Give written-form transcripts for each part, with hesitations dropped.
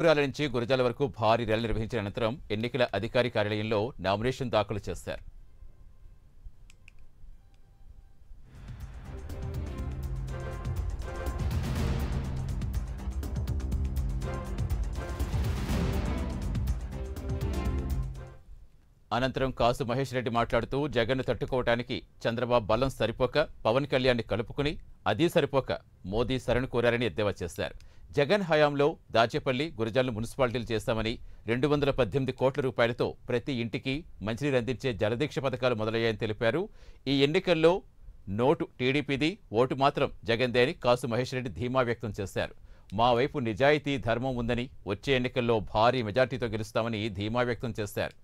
గురాల నుంచి గురజాల వరకు భారీ ర్యాలీ నిర్వహించిన అనంతరం ఎన్నికల అధికారి కార్యాలయంలో నామినేషన్ దాఖలు చేశారు. అనంతరం కాసు మహేష్ రెడ్డి మాట్లాడుతూ జగన్ను తట్టుకోవటానికి చంద్రబాబు బలం సరిపోక పవన్ కళ్యాణ్ని కలుపుకుని అదీ సరిపోక మోదీ శరణు కోరారని ఎద్దేవా చేశారు. జగన్ హయాంలో దాచేపల్లి గురజాలను మున్సిపాలిటీలు చేస్తామని 218 కోట్ల రూపాయలతో ప్రతి ఇంటికి మంచినీరు అందించే జలదీక్ష పథకాలు మొదలయ్యాయని తెలిపారు. ఈ ఎన్నికల్లో నోటు టీడీపీది, ఓటు మాత్రం జగన్దే అని కాసు మహేష్ రెడ్డి ధీమా వ్యక్తం చేశారు. మా వైపు నిజాయితీ ధర్మం ఉందని వచ్చే ఎన్నికల్లో భారీ మెజార్టీతో గెలుస్తామని ధీమా వ్యక్తం చేశారు.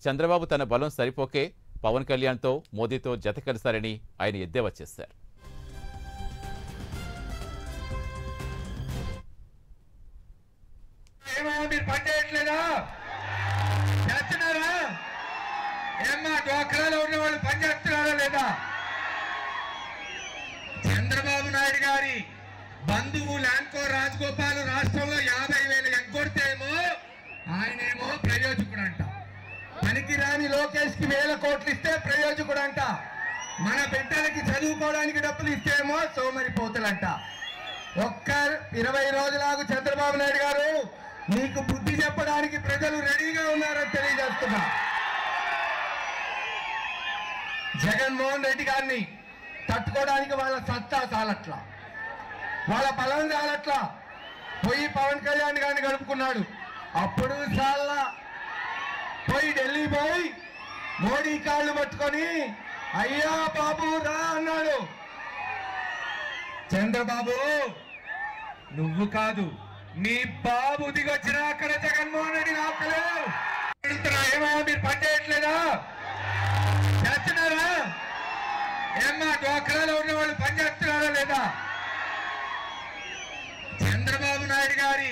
చంద్రబాబు తన బలం సరిపోకే పవన్ కళ్యాణ్తో మోదీతో జత కలిశారని ఆయన ఎద్దేవా చేశారు. చంద్రబాబు నాయుడు గారి బంధువు ల్యాంకో రాజగోపాల్ రాష్ట్రంలో 50,000 ఎగ్గొడితేమో ఆయనేమో ప్రయోజకుడంట. పనికిరాని లోకేష్ కి 1,000 కోట్లు ఇస్తే ప్రయోజకుడంట. మన బిడ్డలకి చదువుకోవడానికి డబ్బులు ఇస్తేమో సోమరిపోతులంట. ఒక్క 20 రోజులాగు చంద్రబాబు నాయుడు గారు, మీకు బుద్ధి చెప్పడానికి ప్రజలు రెడీగా ఉన్నారని తెలియజేస్తున్నా. జగన్మోహన్ రెడ్డి గారిని తట్టుకోవడానికి వాళ్ళ సత్తా చాలట్లా, వాళ్ళ బలం చాలట్లా. పోయి పవన్ కళ్యాణ్ గారిని గడుపుకున్నాడు. అప్పుడు చాలా పోయి ఢిల్లీ పోయి మోడీ కాళ్ళు పట్టుకొని అయ్యా బాబు రా అన్నాడు. చంద్రబాబు నువ్వు కాదు, నీ బాబు దిగొచ్చినా అక్కడ జగన్మోహన్ రెడ్డి ఆపలేదు. ఏమయ్యా మీరు పనిచేయట్లేదా? చేస్తున్నారా? ఏమ్మా డోక్రాలో ఉన్న వాళ్ళు పనిచేస్తున్నారా లేదా? చంద్రబాబు నాయుడు గారి